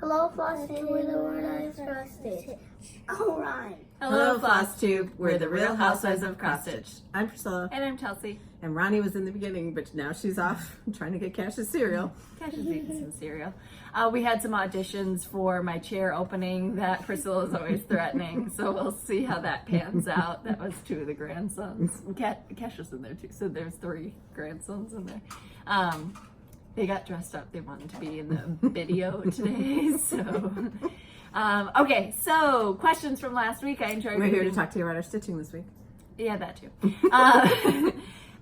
Hello, Flosstube, where the word I is frosted. All right. Hello, Flosstube. We're the Real Housewives of Cottage. I'm Priscilla. And I'm Chelsea. And Ronnie was in the beginning, but now she's off trying to get Cash's cereal. Cash is eating some cereal. We had some auditions for my chair opening that Priscilla is always threatening, so we'll see how that pans out. That was 2 of the grandsons. Cash was in there too, so there's 3 grandsons in there. They got dressed up. They wanted to be in the video today, so... okay, so questions from last week. I enjoyed. We're here to talk to you about our stitching this week. Yeah, that too.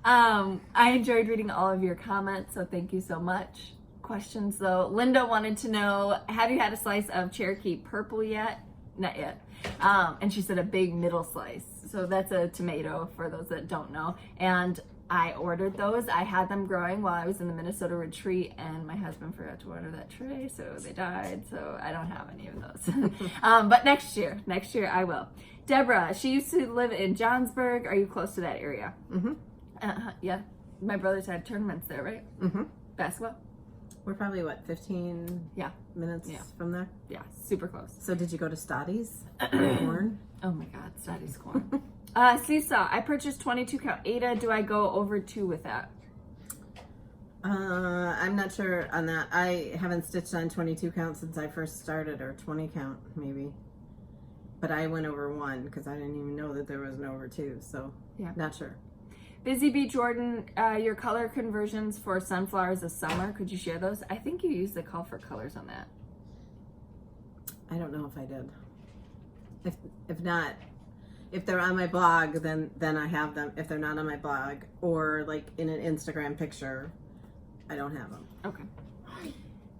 I enjoyed reading all of your comments, so thank you so much. Questions though. Linda wanted to know, have you had a slice of Cherokee purple yet? Not yet. And she said a big middle slice. So that's a tomato for those that don't know. And I ordered those. I had them growing while I was in the Minnesota retreat, and my husband forgot to order that tray, so they died. So I don't have any of those. But next year I will. Deborah, she used to live in Johnsburg. Are you close to that area? Mm-hmm. Yeah. My brothers had tournaments there, right? Mm-hmm. Basketball? We're probably, 15 minutes from there? Yeah, super close. So did you go to Stotty's? Corn? Oh my God, Stotty's corn. Seesaw, I purchased 22 count Ada. Do I go over 2 with that? I'm not sure on that. I haven't stitched on 22 count since I first started, or 20 count maybe. But I went over 1 because I didn't even know that there was an over 2, so yeah, not sure. Busy Bee Jordan, your color conversions for sunflowers this summer, could you share those? I think you used the call for colors on that. I don't know if I did. If not, if they're on my blog, then I have them. If they're not on my blog or like in an Instagram picture, I don't have them. Okay.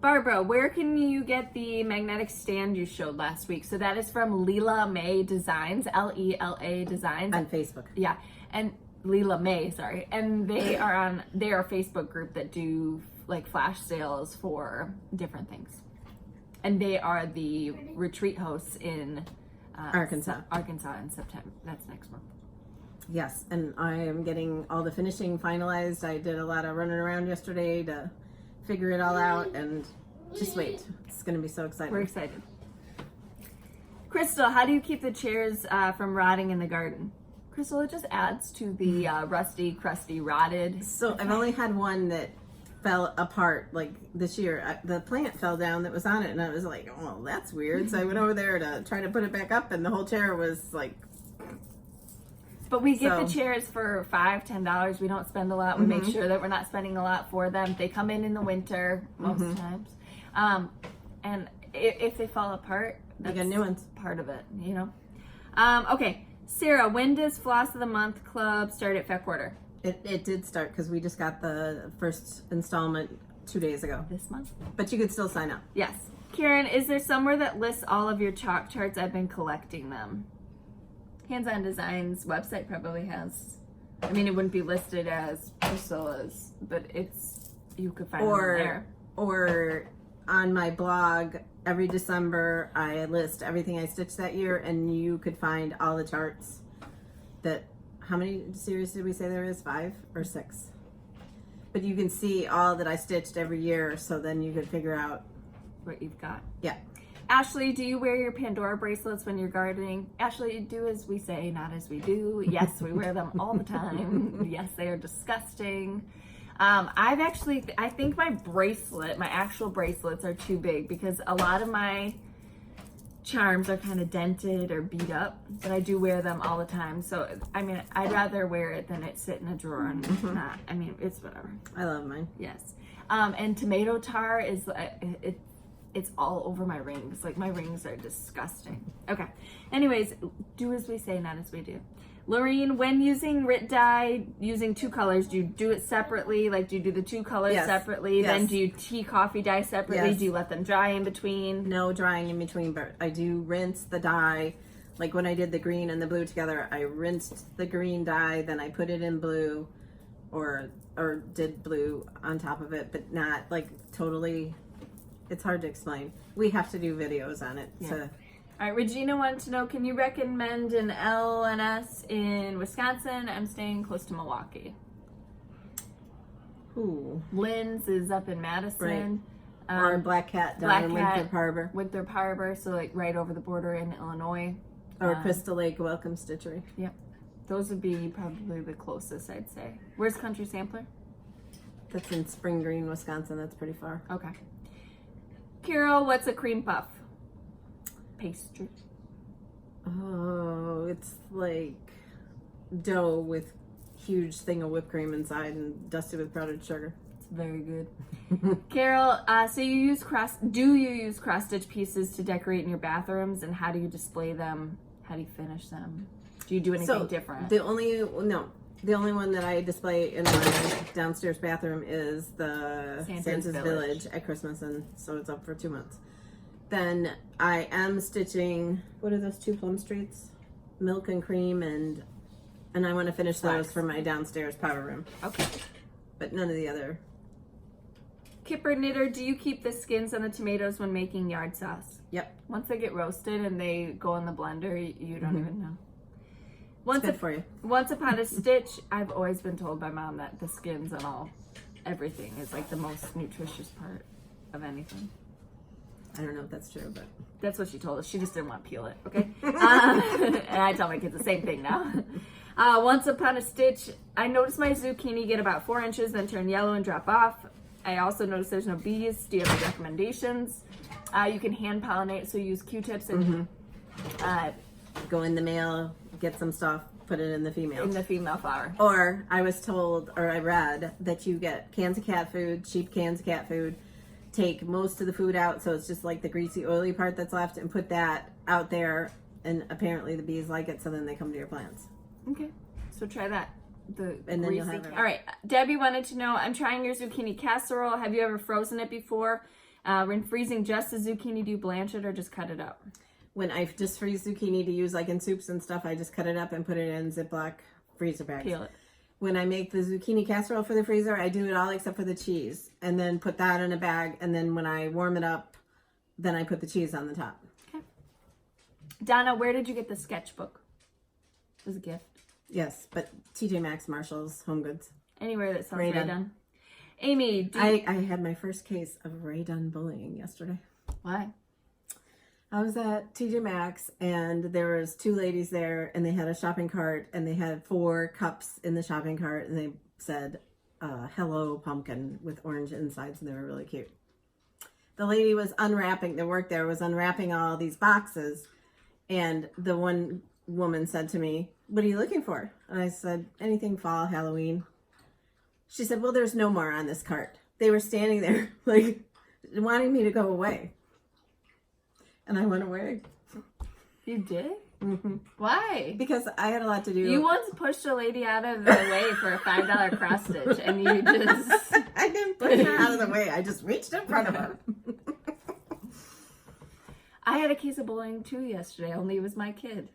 Barbara, where can you get the magnetic stand you showed last week? So that is from Leela May Designs, L-E-L-A Designs. On Facebook. Yeah, and Leela May, sorry. And they are a Facebook group that do like flash sales for different things. And they are the retreat hosts in Arkansas in September. That's next month. Yes, and I am getting all the finishing finalized. I did a lot of running around yesterday to figure it all out, and just wait. It's going to be so exciting. We're excited. Crystal, how do you keep the chairs from rotting in the garden? Crystal, it just adds to the rusty, crusty, rotted. So I've only had one that fell apart like this year. The plant fell down that was on it, and I was like, oh, that's weird. So I went over there to try to put it back up, and the whole chair was like... But we get the chairs for $5, $10. We don't spend a lot. We make sure that we're not spending a lot for them. They come in the winter most times. And if they fall apart, that's get new ones. Part of it, you know? Okay. Sarah, when does Floss of the Month Club start at Fat Quarter? It did start because we just got the first installment 2 days ago. This month? But you could still sign up. Yes. Karen, is there somewhere that lists all of your chalk charts? I've been collecting them. Hands On Designs website probably has. I mean, it wouldn't be listed as Priscilla's, but you could find them there. Or on my blog, every December I list everything I stitched that year, and you could find all the charts that... How many series did we say there is? 5 or 6? But you can see all that I stitched every year, so then you could figure out what you've got. Yeah. Ashley, do you wear your Pandora bracelets when you're gardening? Ashley, do as we say, not as we do. Yes, we wear them all the time. Yes, they are disgusting. I think my actual bracelets are too big because a lot of my charms are kind of dented or beat up, but I do wear them all the time. So, I mean, I'd rather wear it than it sit in a drawer and not. I mean, it's whatever. I love mine. Yes. And tomato tar is, it's all over my rings. Like, my rings are disgusting. Okay. Anyways, do as we say, not as we do. Lorene, when using Rit dye, using 2 colors, do you do it separately? Like, do you do the 2 colors separately? Yes. Then do you tea coffee dye separately? Yes. Do you let them dry in between? No drying in between, but I do rinse the dye. Like when I did the green and the blue together, I rinsed the green dye, then I put it in blue, or did blue on top of it, but not like totally. It's hard to explain. We have to do videos on it. Yeah. All right, Regina wanted to know, can you recommend an L&S in Wisconsin? I'm staying close to Milwaukee. Ooh. Lynn's is up in Madison. Or Black Cat down in Winthrop Harbor. Winthrop Harbor, so like right over the border in Illinois. Or Crystal Lake Welcome Stitchery. Yep. Those would be probably the closest, I'd say. Where's Country Sampler? That's in Spring Green, Wisconsin. That's pretty far. Okay. Carol, what's a cream puff? Pastry. Oh, it's like dough with huge thing of whipped cream inside and dusted with powdered sugar. It's very good. Carol, so do you use cross stitch pieces to decorate in your bathrooms, and how do you display them? How do you finish them? Do you do anything different? The only one that I display in my downstairs bathroom is the Santa's Village at Christmas, and so it's up for 2 months. Then I am stitching, what are those 2 plum streets? Milk and cream, and I want to finish those for my downstairs powder room. Okay. But none of the other. Kipper Knitter, do you keep the skins on the tomatoes when making yard sauce? Yep. Once they get roasted and they go in the blender, you don't even know. It's good for you. Once upon a stitch, I've always been told by Mom that the skins and everything is like the most nutritious part of anything. I don't know if that's true, but that's what she told us. She just didn't want to peel it, okay? And I tell my kids the same thing now. Once upon a stitch, I noticed my zucchini get about 4 inches, then turn yellow and drop off. I also noticed there's no bees. Do you have any recommendations? You can hand pollinate, so use Q-tips and go in the mail, get some stuff, put it in the female. In the female flower. Or I was told, or I read, that you get cans of cat food, cheap cans of cat food, take most of the food out, so it's just like the greasy, oily part that's left, and put that out there, and apparently the bees like it, so then they come to your plants. Okay, so try that. And then you'll have it. All right, Debbie wanted to know, I'm trying your zucchini casserole. Have you ever frozen it before? When freezing just the zucchini, do you blanch it or just cut it up? When I just freeze zucchini to use like in soups and stuff, I just cut it up and put it in Ziploc freezer bags. Peel it. When I make the zucchini casserole for the freezer, I do it all except for the cheese, and then put that in a bag, and then when I warm it up, then I put the cheese on the top. Okay. Donna, where did you get the sketchbook? It was a gift. Yes, but TJ Maxx, Marshalls, Home Goods. Anywhere that sells Ray Dunn. Amy, I had my first case of Ray Dunn bullying yesterday. Why? I was at TJ Maxx, and there was 2 ladies there, and they had a shopping cart, and they had 4 cups in the shopping cart, and they said, hello pumpkin, with orange insides, and they were really cute. The lady was unwrapping, the work there was unwrapping all these boxes, and the one woman said to me, what are you looking for? And I said, anything fall, Halloween. She said, well, there's no more on this cart. They were standing there, like, wanting me to go away. And I went away. You did? Mm-hmm. Why? Because I had a lot to do. You once pushed a lady out of the way for a $5 cross stitch, and you just... I didn't push her out of the way. I just reached in front of her. I had a case of bullying too yesterday, only it was my kid.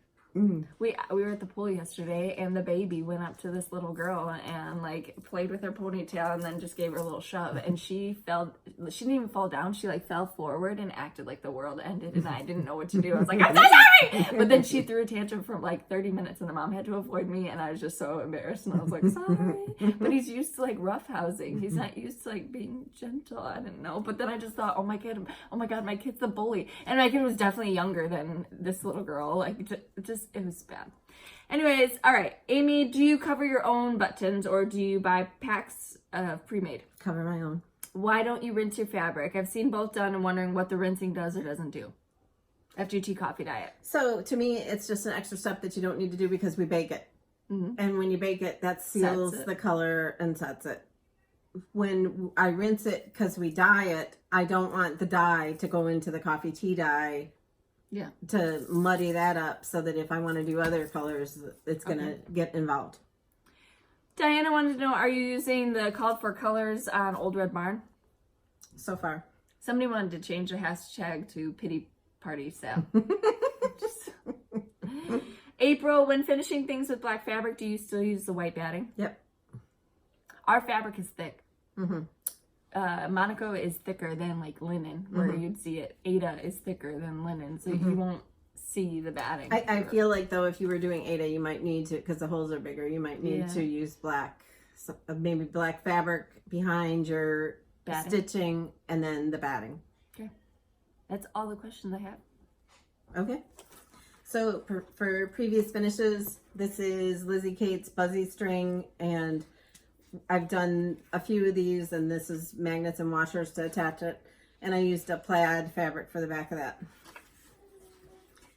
We were at the pool yesterday, and the baby went up to this little girl and like played with her ponytail, and then just gave her a little shove, and she didn't even fall down. She like fell forward and acted like the world ended, and I didn't know what to do. I was like, I'm so sorry, but then she threw a tantrum for like 30 minutes, and the mom had to avoid me, and I was just so embarrassed, and I was like, sorry. But he's used to like roughhousing. He's not used to like being gentle. I didn't know, but then I just thought, oh my god, my kid's the bully, and my kid was definitely younger than this little girl. Like it was bad. Anyways, all right, Amy, do you cover your own buttons, or do you buy packs pre-made? Cover my own. Why don't you rinse your fabric? I've seen both done and wondering what the rinsing does or doesn't do after your tea coffee diet. So to me, it's just an extra step that you don't need to do because we bake it. And when you bake it, that seals the color and sets it. When I rinse it because we dye it, I don't want the dye to go into the coffee tea dye. Yeah. To muddy that up so that if I want to do other colors, it's going to get involved. Diana wanted to know, are you using the called for colors on Old Red Barn? So far. Somebody wanted to change the hashtag to pity party sale. April, when finishing things with black fabric, do you still use the white batting? Yep. Our fabric is thick. Monaco is thicker than like linen, where you'd see it. Ada is thicker than linen, so you won't see the batting. I feel like though, if you were doing Ada, you might need to, because the holes are bigger, you might need to use black, maybe black fabric behind your Batting. stitching, and then the batting. Okay. That's all the questions I have. Okay. So for previous finishes, this is Lizzie Kate's Buzzy String, and I've done a few of these, and this is magnets and washers to attach it. And I used a plaid fabric for the back of that.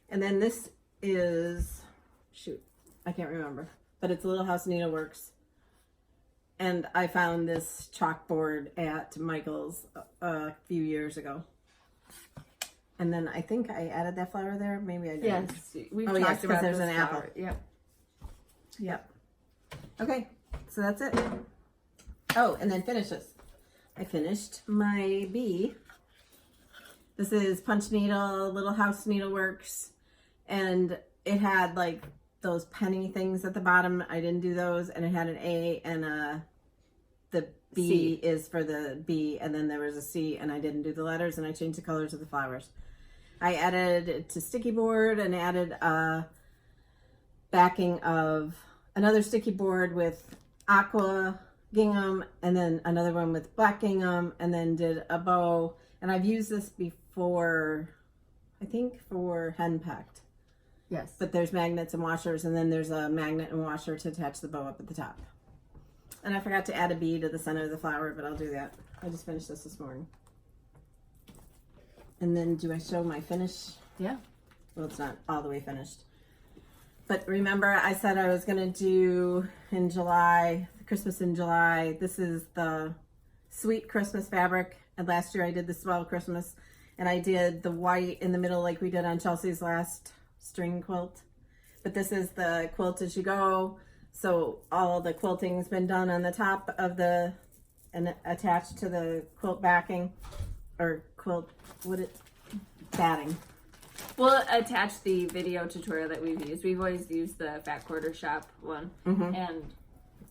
And then this is, shoot, I can't remember, but it's Little House Needleworks. And I found this chalkboard at Michael's a few years ago. And then I think I added that flower there. Maybe I didn't. Yes, we've Oh, talked yes, 'cause about there's this an apple. flower. Yep. Yep. Okay, so that's it. Oh, and then finishes. I finished my bee. This is Punch Needle, Little House Needleworks. And it had like those penny things at the bottom. I didn't do those. And it had an A and the B is for the B. And then there was a C, and I didn't do the letters, and I changed the colors of the flowers. I added it to sticky board and added a backing of another sticky board with aqua gingham, and then another one with black gingham, and then did a bow. And I've used this before, I think for henpecked. Yes. But there's magnets and washers, and then there's a magnet and washer to attach the bow up at the top. And I forgot to add a bee to the center of the flower, but I'll do that. I just finished this morning. And then do I show my finish? Yeah. Well, it's not all the way finished. But remember, I said I was going to do in July, Christmas in July. This is the Sweet Christmas fabric. And last year I did the Swell Christmas. And I did the white in the middle like we did on Chelsea's last string quilt. But this is the quilt as you go. So all the quilting's been done on the top of the, and attached to the quilt backing. Or quilt, batting. We'll attach the video tutorial that we've used. We've always used the Fat Quarter Shop one, and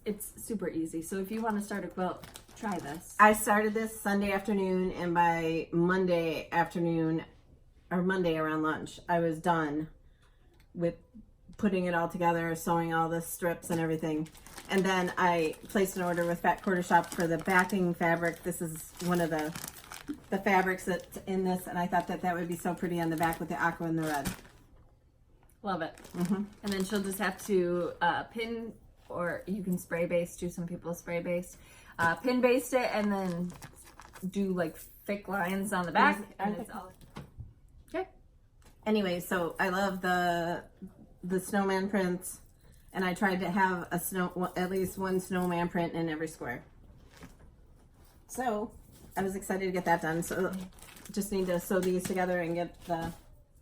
it's super easy. So if you want to start a quilt, try this. I started this Sunday afternoon, and by Monday afternoon, or Monday around lunch, I was done with putting it all together, sewing all the strips and everything. And then I placed an order with Fat Quarter Shop for the backing fabric. This is one of the fabrics that's in this, and I thought that that would be so pretty on the back with the aqua and the red. Love it. And then she'll just have to pin, or you can spray baste, do some people spray baste, pin baste it, and then do like thick lines on the back, and it's all okay. Anyway, so I love the snowman prints, and I tried to have at least one snowman print in every square. So I was excited to get that done. So just need to sew these together and get the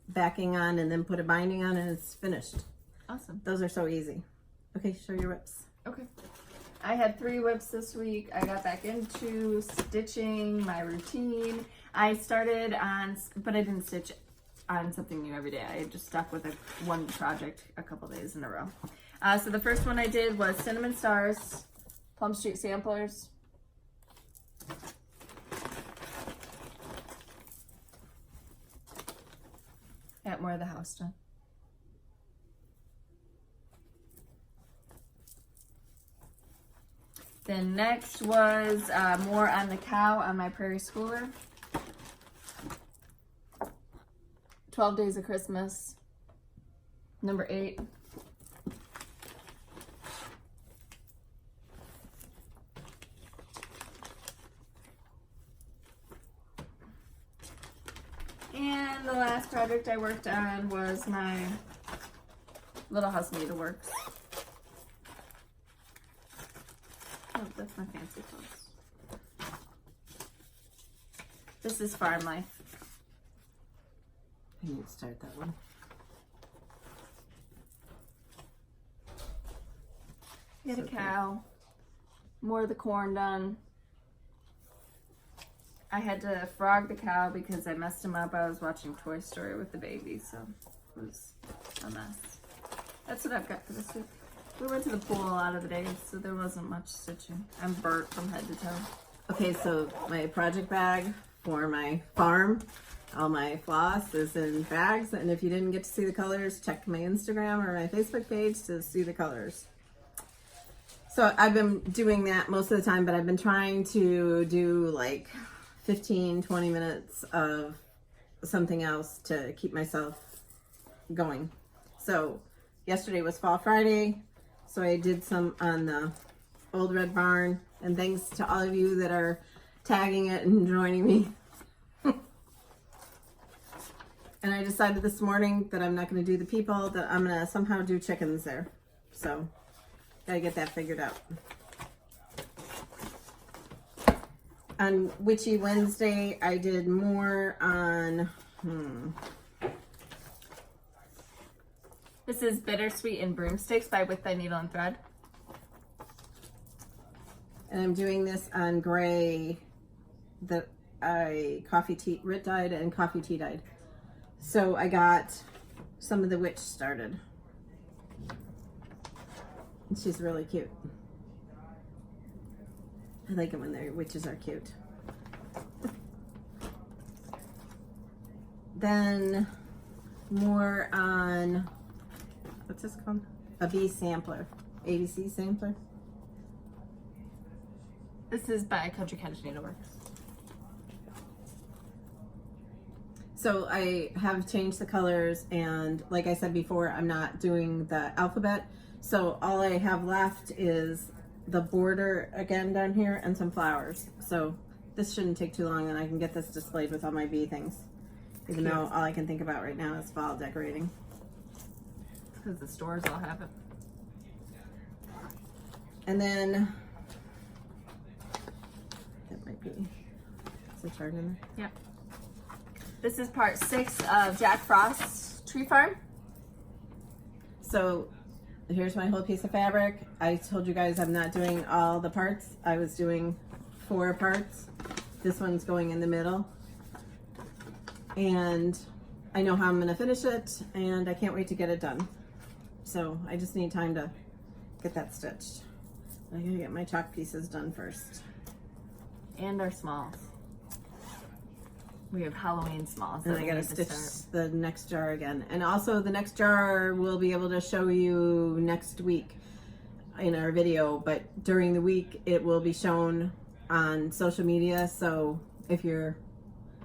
backing on, and then put a binding on, and it's finished. Awesome. Those are so easy. Okay, show your whips. Okay. I had 3 whips this week. I got back into stitching my routine. I started on, but I didn't stitch on something new every day. I just stuck with one project a couple days in a row. So the first one I did was Cinnamon Stars, Plum Street Samplers. Got more of the house done. Then next was more on the cow on my Prairie Schooler. 12 Days of Christmas, number 8. And the last project I worked on was my Little House Needleworks. Oh, that's my fancy clothes. This is Farm Life. I need to start that one. Get a cow. More of the corn done. I had to frog the cow because I messed him up. I was watching Toy Story with the baby, so it was a mess. That's what I've got for this week. We went to the pool a lot of the days, so there wasn't much stitching. I'm burnt from head to toe. Okay, so my project bag for my farm, all my floss is in bags, and if you didn't get to see the colors, check my Instagram or my Facebook page to see the colors. So I've been doing that most of the time, but I've been trying to do like 15, 20 minutes of something else to keep myself going. So yesterday was Fall Friday, so I did some on the old red barn, and thanks to all of you that are tagging it and joining me. And I decided this morning that I'm not going to do the people, that I'm going to somehow do chickens there. So gotta get that figured out. On Witchy Wednesday, I did more on This is Bittersweet and Broomsticks by With Thy Needle and Thread. and I'm doing this on gray that I coffee tea Rit dyed and coffee tea dyed. So I got some of the witch started. And she's really cute. I like it when their witches are cute. Then more on, what's this called? A bee sampler, ABC sampler. This is by Cottage Needleworks. So I have changed the colors, and like I said before, I'm not doing the alphabet. So all I have left is the border again down here and some flowers. So this shouldn't take too long, and I can get this displayed with all my bee things. Even though all I can think about right now is fall decorating. Because the stores all have it. And then, that might be, is the chart in there? Yep. This is part 6 of Jack Frost's tree farm. So here's my whole piece of fabric. I told you guys I'm not doing all the parts. I was doing 4 parts. This one's going in the middle. And I know how I'm gonna finish it, and I can't wait to get it done. So I just need time to get that stitched. I gotta get my chalk pieces done first. And our smalls. We have Halloween smalls. And I gotta stitch the next jar again. And also the next jar we'll be able to show you next week in our video, but during the week it will be shown on social media. So if you're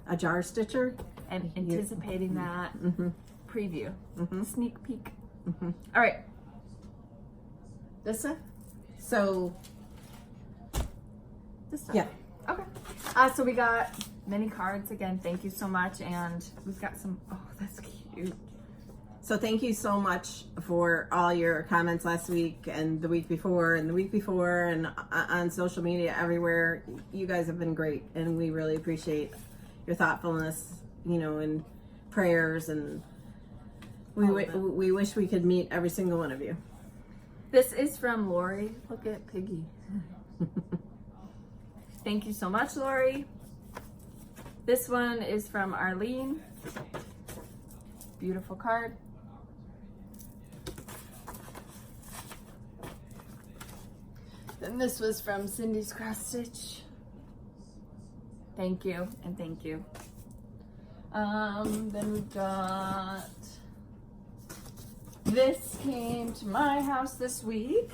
a jar stitcher, and anticipating that preview, sneak peek. All right, this one. So This one. yeah, Okay. So we got many cards again. Thank you so much, and we've got some. Oh, that's cute. so thank you so much for all your comments last week and the week before and the week before, and on social media everywhere. You guys have been great, and we really appreciate your thoughtfulness, you know, and prayers, and we wish we could meet every single one of you. This is from Lori. Look at Piggy. Thank you so much, Lori. This one is from Arlene. Beautiful card. Then this was from Cindy's Cross Stitch. Thank you, and thank you. Then we've got, this came to my house this week.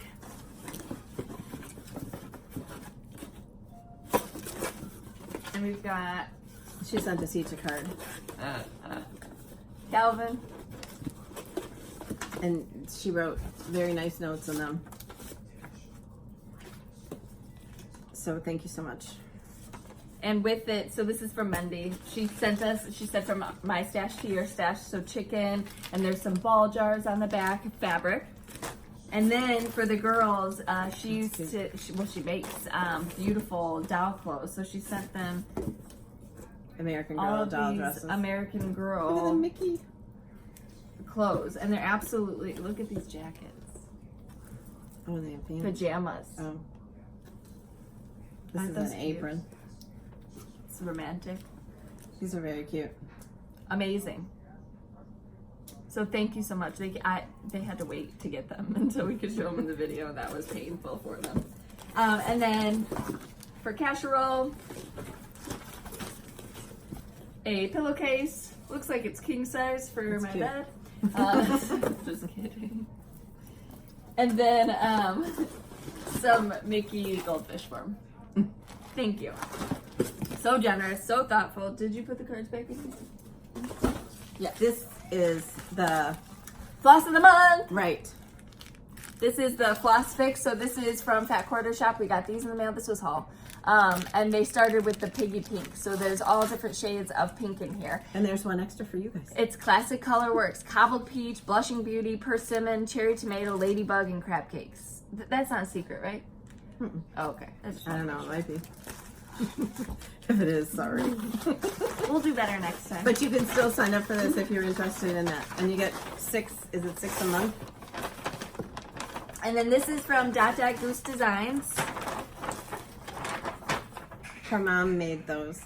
And we've got She sent us each a card, Calvin. and she wrote very nice notes in them. So thank you so much. And with it, so this is from Mendy. She sent us, she said, from my stash to your stash. So chicken, and there's some ball jars on the back, fabric. And then for the girls, she used to, she makes beautiful doll clothes. So she sent them American all Girl of doll these dresses. American Look at the Girl Mickey. clothes. And they're absolutely, look at these jackets. Oh, they have pants. Pajamas. Oh. This Aren't is those an cute? apron. It's romantic. These are very cute. Amazing. So thank you so much. They had to wait to get them until we could show them in the video. That was painful for them. And then for casserole, a pillowcase. Looks like it's king size for That's my cute. bed. Just kidding. And then some Mickey goldfish form. Thank you. So generous, so thoughtful. Did you put the cards back in? Yeah. This is the Floss of the month. right. This is the floss fix. So this is from Fat Quarter Shop. We got these in the mail. This was haul. And they started with the piggy pink. So there's all different shades of pink in here. And there's one extra for you guys. It's classic color works. Cobbled peach, blushing beauty, persimmon, cherry tomato, ladybug, and crab cakes. That's not a secret, right? Oh, okay. I don't know. It might be. If it is, sorry. We'll do better next time. But you can still sign up for this if you're interested in that. And you get 6, is it 6 a month? And then this is from Goose Designs. Her mom made those.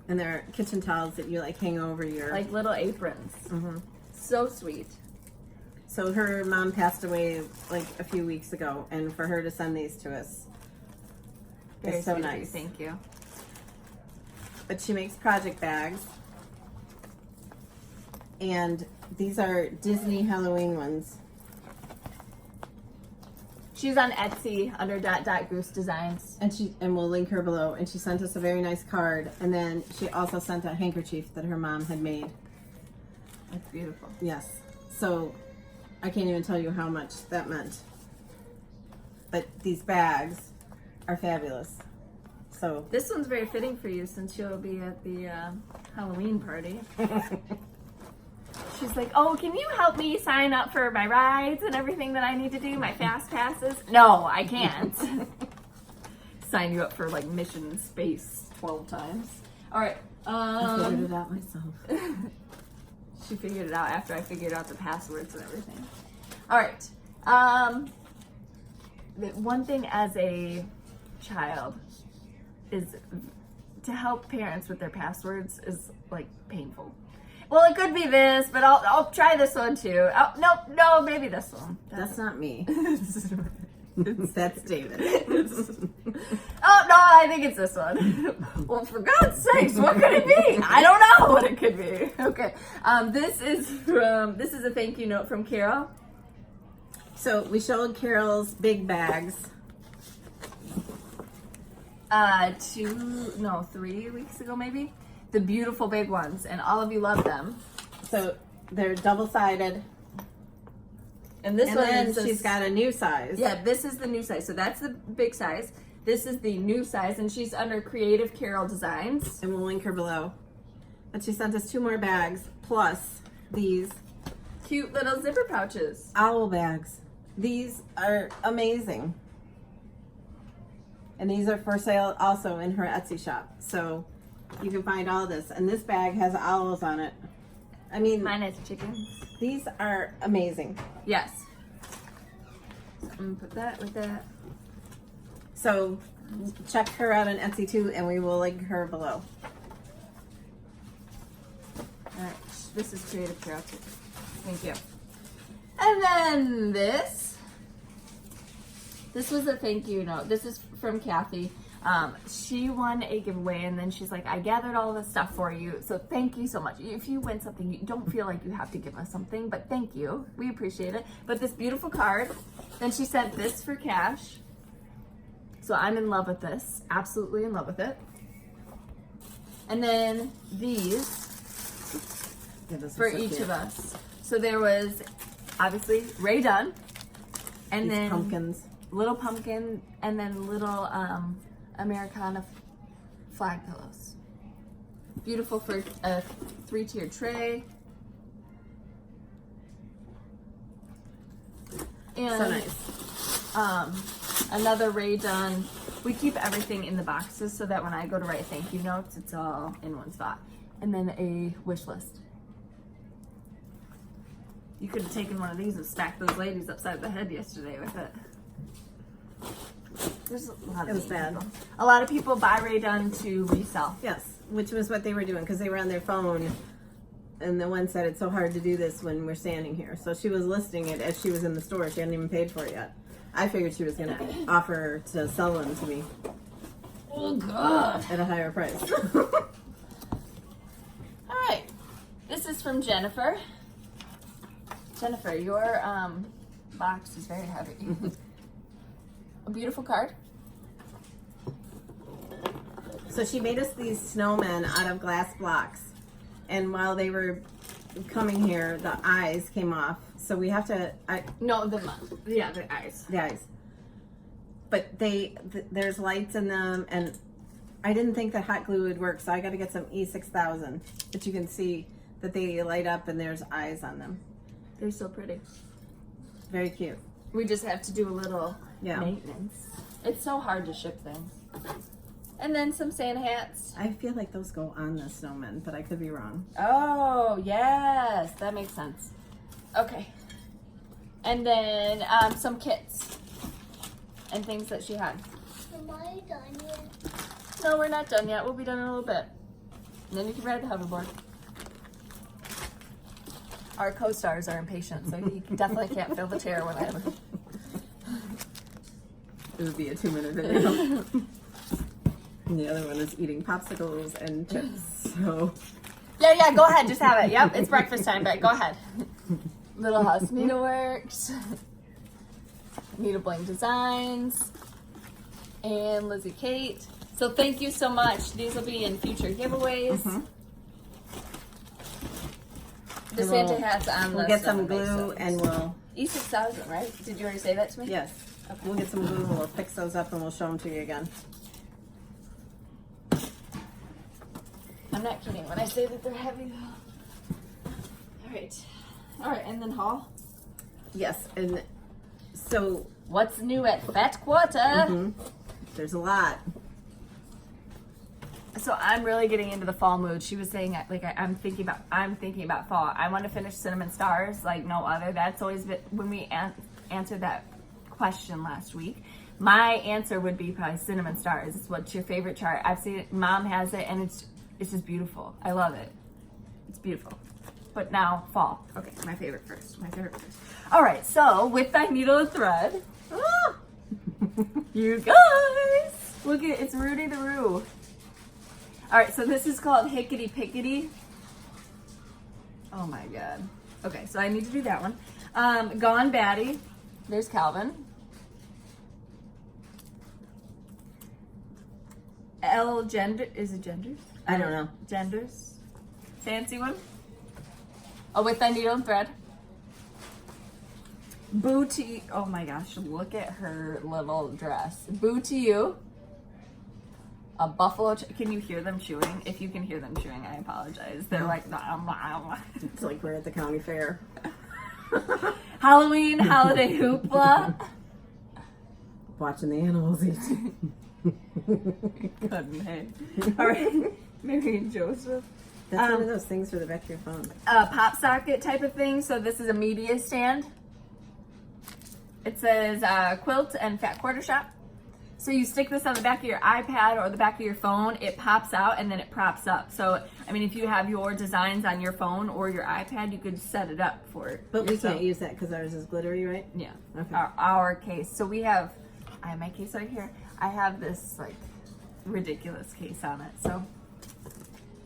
And they're kitchen towels that you like hang over your... Like little aprons. So sweet. So her mom passed away like a few weeks ago, and for her to send these to us, it's so sweet of you. nice. Thank you. But she makes project bags. And these are Disney Halloween ones. She's on Etsy under Goose Designs. And we'll link her below. And she sent us a very nice card. And then she also sent a handkerchief that her mom had made. That's beautiful. Yes. So I can't even tell you how much that meant. But these bags are fabulous. So This one's very fitting for you since you'll be at the Halloween party. She's like, oh, can you help me sign up for my rides and everything that I need to do, my fast passes? No, I can't. Sign you up for like mission space 12 times. All right. I figured it out myself. She figured it out after I figured out the passwords and everything. All right. The one thing as a child is to help parents with their passwords is like painful. Well, it could be this, but I'll try this one too. Oh, no, maybe this one. That's not me. That's David. Oh, no, I think it's this one. Well, for God's sakes, what could it be? I don't know what it could be. Okay. This is a thank you note from Carol. So we showed Carol's big bags. 3 weeks ago, maybe. The beautiful big ones, and all of you love them. So they're double-sided. And this And one then is she's got a new size. Yeah, this is the new size. So that's the big size. This is the new size, and she's under Creative Carol Designs. And we'll link her below. But she sent us 2 more bags, plus these Cute little zipper pouches. owl bags. These are amazing. And these are for sale also in her Etsy shop. So you can find all this. And this bag has owls on it. I mean, Mine has chickens. these are amazing. Yes. So I'm gonna put that with that. So check her out on Etsy too, and we will link her below. All right, this is Creative Carol too. Thank you. And then this was a thank you note. This is from Kathy. She won a giveaway, and then she's like, I gathered all this stuff for you, so thank you so much. If you win something, you don't feel like you have to give us something, but thank you. We appreciate it. But this beautiful card, then she sent this for cash. So I'm in love with this. Absolutely in love with it. And then these for each of us. So there was obviously Ray Dunn, and These then pumpkins. little pumpkin, and then little Americana flag pillows. Beautiful for a 3-tier tray. And So nice. Another Ray Dunn. We keep everything in the boxes so that when I go to write thank you notes, it's all in one spot. And then a wish list. You could have taken one of these and stacked those ladies upside the head yesterday with it. There's a lot of It was bad. people. A lot of people buy Ray Dunn to resell. Yes, which was what they were doing because they were on their phone. And the one said it's so hard to do this when we're standing here. So she was listing it as she was in the store. She hadn't even paid for it yet. I figured she was going to offer to sell them to me. Oh God! At a higher price. All right, this is from Jennifer. Jennifer, your box is very heavy. A beautiful card. So she made us these snowmen out of glass blocks. And while they were coming here, the eyes came off. So we have to... the eyes. The eyes. But there's lights in them, and I didn't think that hot glue would work, so I got to get some E6000. But you can see that they light up and there's eyes on them. They're so pretty. Very cute. We just have to do a little maintenance. It's so hard to ship things. And then some Santa hats. I feel like those go on the snowmen, but I could be wrong. Oh, yes. That makes sense. Okay. And then some kits and things that she had. Am I done yet? No, we're not done yet. We'll be done in a little bit. And then you can ride the hoverboard. Our co-stars are impatient, so you definitely can't feel the chair when I have a... It would be a 2-minute video. And the other one is eating popsicles and chips, so... Yeah, go ahead. Just have it. Yep, it's breakfast time, but go ahead. Little House Needleworks. Needle Bling Designs. And Lizzie Kate. So thank you so much. These will be in future giveaways. The Santa hats on We'll get some glue and we'll... E6000, right? Did you already say that to me? Yes. Okay. We'll get some glue and we'll fix those up and we'll show them to you again. I'm not kidding when I say that they're heavy though. All right, and then haul. Yes, and so... What's new at Fat Quarter? There's a lot. So I'm really getting into the fall mood. She was saying like I'm thinking about fall. I want to finish Cinnamon Stars like no other. That's always been when we answered that question last week. My answer would be probably Cinnamon Stars. What's your favorite chart? I've seen it. Mom has it, and it's just beautiful. I love it. It's beautiful. But now fall. Okay, my favorite first. All right. So with thy needle and thread, you guys look at it's Rudy the Roo. All right, so this is called Hickety Pickety. Oh my God. Okay, so I need to do that one. Gone Batty. There's Calvin. Is it genders? I don't know. Genders. Fancy one. Oh, with thy needle and thread. Boo to you. Oh my gosh, look at her little dress. Boo to you. A buffalo. Can you hear them chewing? If you can hear them chewing, I apologize. They're like, It's like we're at the county fair. Halloween holiday hoopla. Watching the animals eat. Couldn't hang. All right, Mary and Joseph. That's one of those things for the back of your phone. Pop socket type of thing. So this is a media stand. It says quilt and fat quarter shop. So you stick this on the back of your iPad or the back of your phone, it pops out and then it props up. So, I mean, if you have your designs on your phone or your iPad, you could set it up for it. But we can't use that because ours is glittery, right? Yeah. Okay. Our case. So we have, I have my case right here. I have this like ridiculous case on it. So,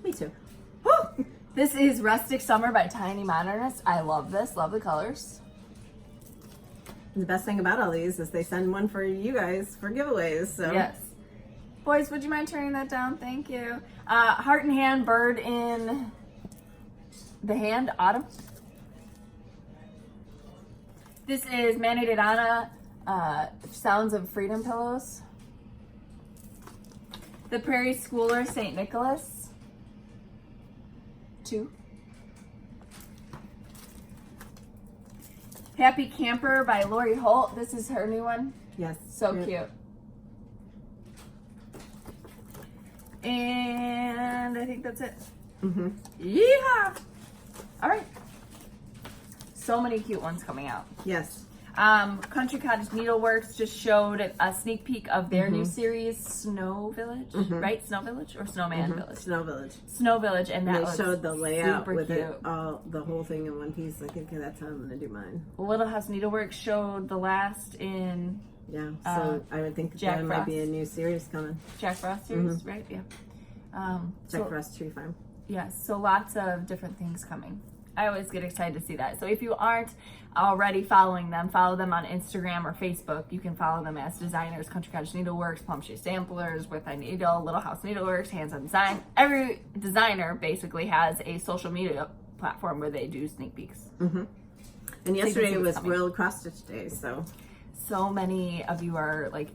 Me too. woo! This is Rustic Summer by Tiny Modernist. I love this. Love the colors. The best thing about all these is they send one for you guys for giveaways. So Yes. Boys, would you mind turning that down? Thank you. Heart in hand, bird in the hand, autumn. This is Manny Didana, Sounds of Freedom pillows. The Prairie Schooler, St. Nicholas. 2. Happy Camper by Lori Holt. This is her new one. Yes. So cute. And I think that's it. Yeehaw! All right. So many cute ones coming out. Yes. Country Cottage Needleworks just showed a sneak peek of their new series, Snow Village, right? Snow Village or Snowman Village? Snow Village. Snow Village, and that They showed the layout super with cute. it, all the whole thing in one piece. I think that's how I'm gonna do mine. Little House Needleworks showed the last in Yeah. So I would think that Jack there might be a Frost. new series coming. Jack Frost series, right? Yeah. Jack Frost Tree Farm. Yes, so lots of different things coming. I always get excited to see that. So if you aren't already following them, follow them on Instagram or Facebook. You can follow them as designers, Country Cottage Needleworks, Plum Shoe Samplers, With a Needle, Little House Needleworks, Hands on Design. Every designer basically has a social media platform where they do sneak peeks. Mm-hmm. And yesterday was World Cross Stitch Day, so many of you are like,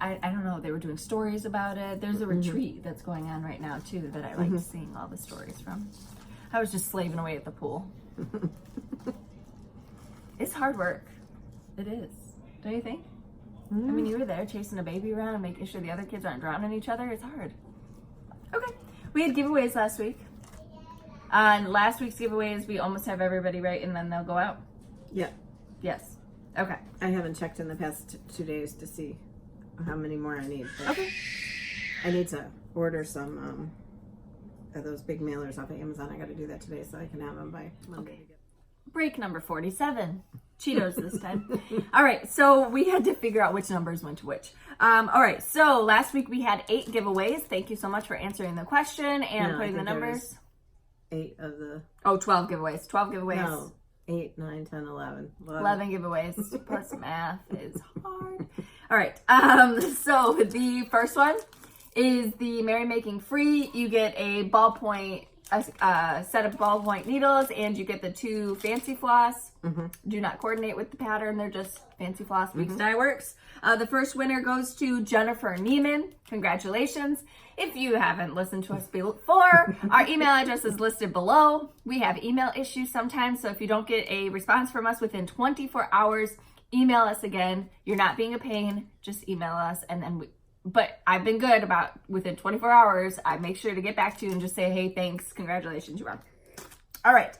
I don't know, they were doing stories about it. There's a retreat that's going on right now too that I liked seeing all the stories from. I was just slaving away at the pool. It's hard work. It is. Don't you think? I mean, you were there chasing a baby around and making sure the other kids aren't drowning each other. It's hard. Okay. We had giveaways last week. On last week's giveaways, we almost have everybody right, and then they'll go out. Yep. Yes. Okay. I haven't checked in the past 2 days to see how many more I need. Okay. I need to order some of those big mailers off of Amazon. I got to do that today so I can have them by Monday. Okay. Break number 47. Cheetos this time. All right, so we had to figure out which numbers went to which. All right, so last week we had 8 giveaways. Thank you so much for answering the question and putting the numbers. 8 of the... Oh, 12 giveaways. 12 giveaways. No, 8, 9, 10, 11. 11 giveaways. Plus math is hard. All right, so the first one is the Merry Making Free. You get a ballpoint, a set of ballpoint needles, and you get the 2 fancy floss. Do not coordinate with the pattern. They're just fancy floss, Weeks Dye Works. The first winner goes to Jennifer Neiman. Congratulations. If you haven't listened to us before, our email address is listed below. We have email issues sometimes, so if you don't get a response from us within 24 hours, email us again. You're not being a pain. Just email us, and then but I've been good about within 24 hours, I make sure to get back to you and just say, hey, thanks, congratulations, you won. All right,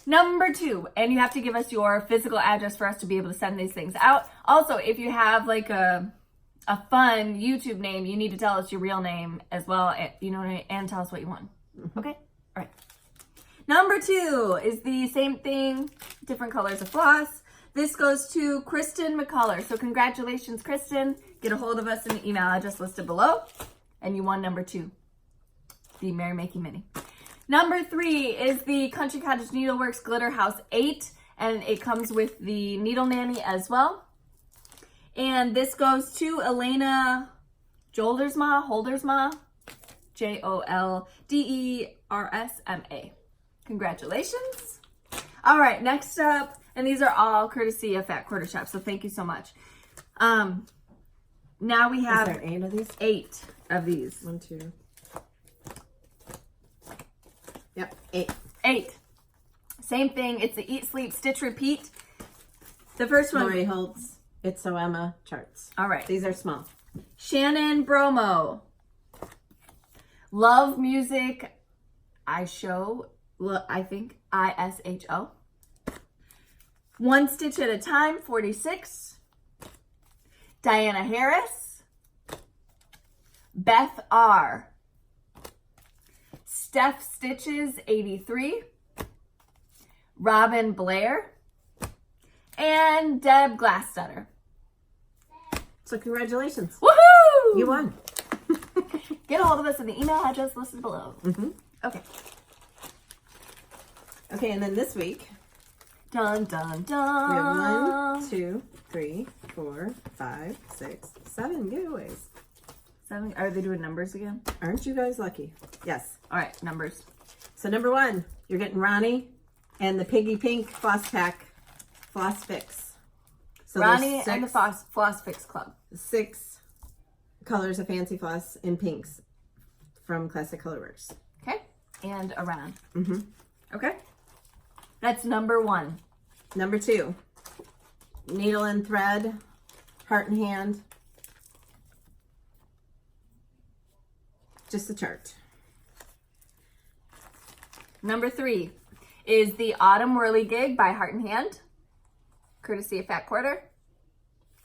number 2, and you have to give us your physical address for us to be able to send these things out. Also, if you have like a fun YouTube name, you need to tell us your real name as well, and tell us what you want. Okay, all right. Number 2 is the same thing, different colors of floss. This goes to Kristen McCullough. So congratulations, Kristen. Get a hold of us in the email address listed below. And you won number 2, the Merry Making Mini. Number 3 is the Country Cottage Needleworks Glitter House 8. And it comes with the Needle Nanny as well. And this goes to Elena Holdersma. Joldersma. Congratulations. All right, next up. And these are all courtesy of Fat Quarter Shop, so thank you so much. Now we have... Is there 8 of these? 8 of these. 1, 2. Yep, 8. 8. Same thing. It's the Eat, Sleep, Stitch, Repeat. The first one... Lori Holtz, It's So Emma charts. All right. These are small. Shannon Bromo. Love Music, I think, ISHO. One Stitch at a Time, 46. Diana Harris. Beth R. Steph Stitches, 83. Robin Blair. And Deb Glassstutter. So congratulations. Woohoo! You won. Get a hold of us in the email address listed below. Okay. Okay, and then this week... Dun, dun, dun. We have 1, 2, 3, 4, 5, 6, 7 giveaways. 7? Are they doing numbers again? Aren't you guys lucky? Yes. All right, numbers. So number 1, you're getting Ronnie and the Piggy Pink Floss Pack Floss Fix. So Ronnie and the Floss Fix Club. 6 colors of fancy floss in pinks from Classic Colorworks. Okay, and around. Okay. That's number 1. Number 2, needle and thread, heart and hand. Just the chart. Number 3 is the Autumn Whirligig by Heart and Hand, courtesy of Fat Quarter.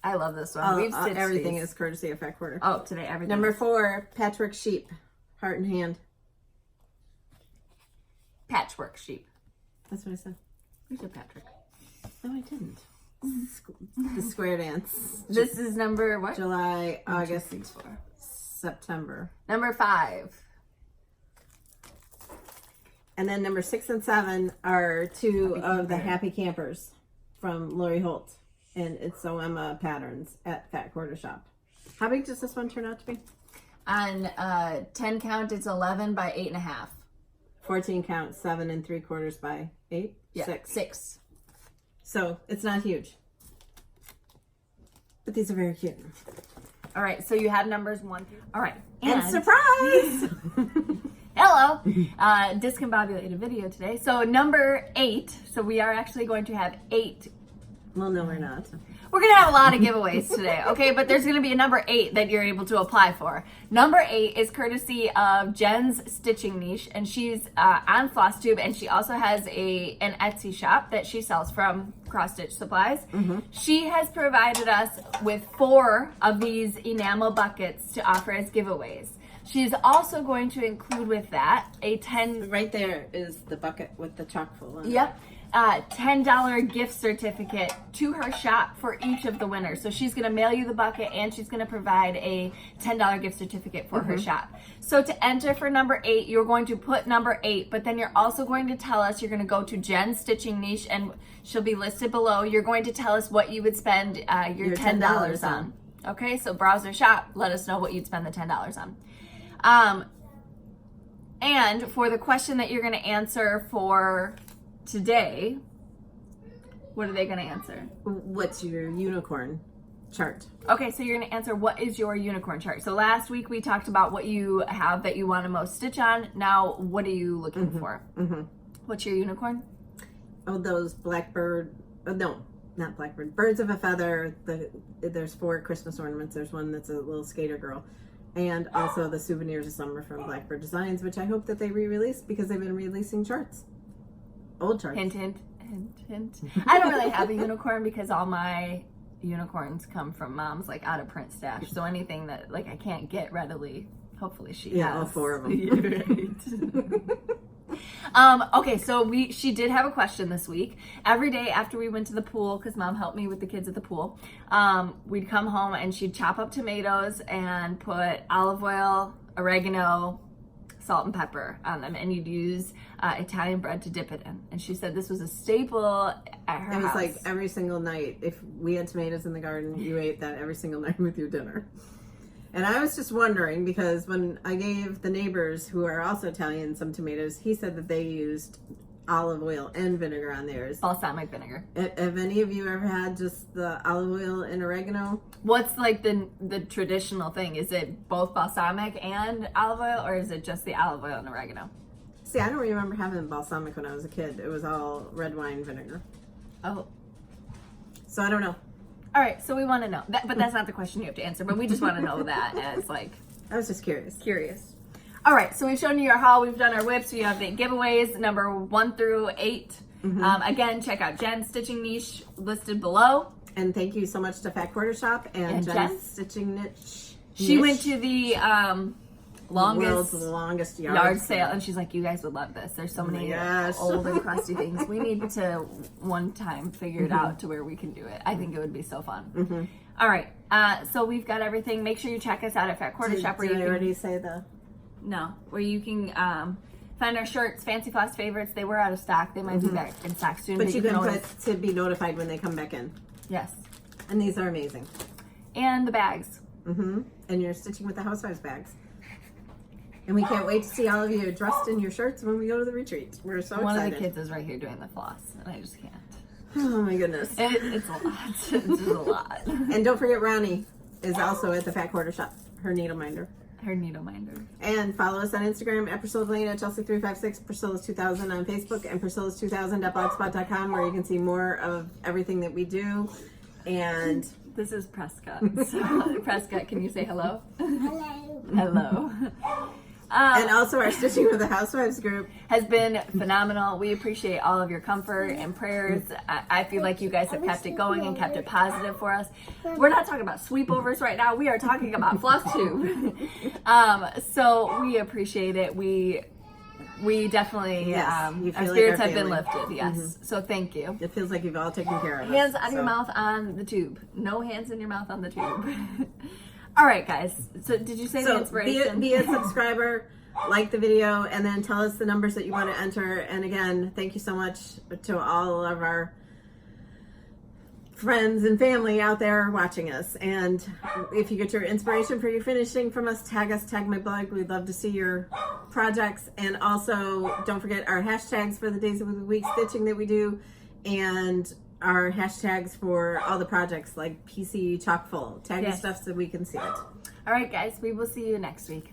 I love this one. We've stitched everything these. is courtesy of Fat Quarter. Oh, today everything. Number 4, Patchwork Sheep, heart and hand. Patchwork Sheep. That's what I said. You said Patrick. No, I didn't. The square dance. This is number what? July, 1, 2, August, 3, 4. September. Number 5. And then number 6 and 7 are two of the Happy Campers from Lori Holt. And it's Emma patterns at Fat Quarter Shop. How big does this one turn out to be? On 10 count, it's 11 by 8.5. 14 count, 7 3/4 by 8? Yeah, 6. 6. So it's not huge. But these are very cute. All right, so you have numbers 1 through. All right. And surprise! Hello! Discombobulated video today. So number 8. So we are actually going to have 8. Well, no, we're not. We're going to have a lot of giveaways today, okay? But there's going to be a number 8 that you're able to apply for. Number 8 is courtesy of Jen's Stitching Niche, and she's on Flosstube, and she also has an Etsy shop that she sells from Cross Stitch Supplies. Mm-hmm. She has provided us with 4 of these enamel buckets to offer as giveaways. She's also going to include with that a 10... Right there is the bucket with the chock full on it. Yep. $10 gift certificate to her shop for each of the winners. So she's going to mail you the bucket and she's going to provide a $10 gift certificate for her shop. So to enter for number 8, you're going to put number 8, but then you're also going to tell us, you're going to go to Jen's Stitching Niche and she'll be listed below. You're going to tell us what you would spend your $10 on. Okay, so browse her shop. Let us know what you'd spend the $10 on. And for the question that you're going to answer for today, what are they going to answer? What's your unicorn chart? Okay, so you're going to answer what is your unicorn chart. So last week we talked about what you have that you want to most stitch on. Now, what are you looking for? Mm-hmm. What's your unicorn? Oh, those blackbird. No, not blackbird. Birds of a feather. There's 4 Christmas ornaments. There's one that's a little skater girl. And also the Souvenirs of Summer from Blackbird Designs, which I hope that they re-release because they've been releasing charts. Old charts. Hint, hint, hint, hint. I don't really have a unicorn because all my unicorns come from Mom's out of print stash. So anything that I can't get readily, hopefully she has. Yeah, all 4 of them. Right. Okay, so she did have a question this week. Every day after we went to the pool, because Mom helped me with the kids at the pool, we'd come home and she'd chop up tomatoes and put olive oil, oregano, salt and pepper on them, and you'd use Italian bread to dip it in. And she said this was a staple at her house. It was every single night. If we had tomatoes in the garden, you ate that every single night with your dinner. And I was just wondering, because when I gave the neighbors, who are also Italian, some tomatoes, he said that they used olive oil and vinegar on theirs. Balsamic vinegar. Have any of you ever had just the olive oil and oregano? What's the traditional thing? Is it both balsamic and olive oil, or is it just the olive oil and oregano? See, I don't remember having balsamic when I was a kid. It was all red wine vinegar. Oh. So I don't know. All right, so we want to know. But that's not the question you have to answer, but we just want to know that as I was just curious. All right, so we've shown you our haul. We've done our whips. We have the giveaways, number 1 through 8. Mm-hmm. Again, check out Jen's Stitching Niche listed below. And thank you so much to Fat Quarter Shop and Jen's Stitching Niche. She went to the world's longest yard sale, and she's like, you guys would love this. There's so many old and crusty things. We need to one time figure it out to where we can do it. I think it would be so fun. Mm-hmm. All right, so we've got everything. Make sure you check us out at Fat Quarter Shop. Did I already say the... No, where you can find our shirts, Fancy Floss favorites. They were out of stock. They might be back in stock soon. But you can put to be notified when they come back in. Yes. And these are amazing. And the bags. Mm-hmm. And you're stitching with the Housewives bags. And we can't wait to see all of you dressed in your shirts when we go to the retreat. We're so excited. One of the kids is right here doing the floss, and I just can't. Oh my goodness. It's a lot. It's just a lot. And don't forget Ronnie is also at the Fat Quarter Shop. Her needle minder. And follow us on Instagram at Priscilla Blaine at Chelsea356, Priscilla's2000 on Facebook, and Priscilla's2000.blogspot.com, where you can see more of everything that we do. And this is Prescott. So, Prescott, can you say hello? Hello. Hello. And also our Stitching with the Housewives group has been phenomenal. We appreciate all of your comfort and prayers. I feel like you guys have kept it going and kept it positive for us. We're not talking about sweepovers right now. We are talking about Flosstube. So we appreciate it. We definitely, our spirits have been lifted. Yes. Mm-hmm. So thank you. It feels like you've all taken care of us. Hands on your mouth on the tube. No hands in your mouth on the tube. All right, guys. So did you say the inspiration? Be a subscriber. like the video, and then tell us the numbers that you want to enter. And again, thank you so much to all of our friends and family out there watching us. And if you get your inspiration for your finishing from us, tag my blog. We'd love to see your projects. And also don't forget our hashtags for the days of the week stitching that we do, and our hashtags for all the projects like pchalkfull. Tag the stuff so we can see it. All right, guys, we will see you next week.